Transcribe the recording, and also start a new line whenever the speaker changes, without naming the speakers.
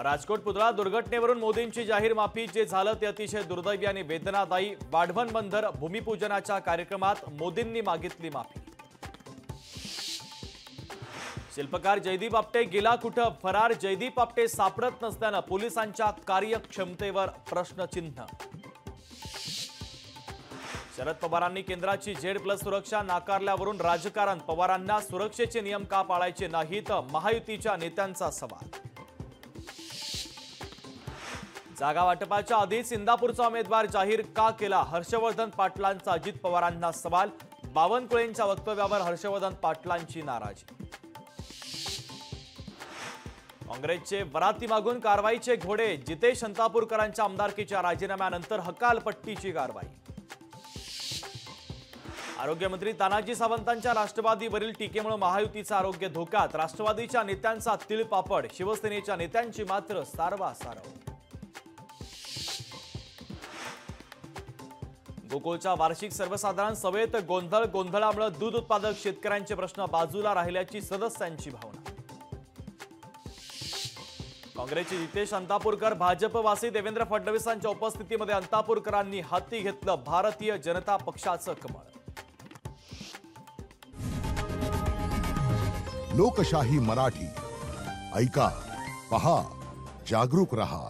राजकोट पुतळा दुर्घटनेवरून मोदींची जाहीर माफी, जे झालं ते अतिशय दुर्दैवी आणि वेदनादायी। वाढवण बंदर भूमिपूजनाच्या कार्यक्रमात मोदींनी मागितली माफी। शिल्पकार जयदीप आपटे गेला कुठं? फरार जयदीप आपटे सापडत नसल्यानं पोलिसांच्या कार्यक्षमतेवर प्रश्नचिन्ह। शरद पवारांनी केंद्राची Z+ सुरक्षा नाकारल्यावरून राजकारण, पवारांना सुरक्षेचे नियम का पाळायचे नाहीत? महायुतीच्या नेत्यांचा सवाल। जागा वाटपाच्या आधीच इंदापूरचा उमेदवार जाहीर का केला? हर्षवर्धन पाटलांचा अजित पवारांना सवाल। बावनकुळेंच्या वक्तव्यावर हर्षवर्धन पाटलांची नाराजी। काँग्रेसचे वराती मागून कारवाईचे घोडे, जितेश अंतापूरकरांच्या आमदारकीच्या राजीनाम्यानंतर हकालपट्टीची कारवाई। आरोग्यमंत्री तानाजी सावंतांच्या राष्ट्रवादीवरील टीकेमुळे महायुतीचा आरोग्य धोक्यात, राष्ट्रवादीच्या नेत्यांचा तिळपापड, शिवसेनेच्या नेत्यांची मात्र सारवासारव। गोकुळच्या वार्षिक सर्वसाधारण सभेत गोंधळामुळे दूध उत्पादक शेतकऱ्यांचे प्रश्न बाजूला राहिल्याची सदस्यांची भावना। काँग्रेसचे जितेश अंतापूरकर भाजपवासी देवेंद्र फडणवीसांच्या उपस्थितीमध्ये अंतापूरकरांनी हाती घेतलं भारतीय जनता पक्षाचं कमळ।
लोकशाही मराठी ऐका, पहा, जागरूक रहा।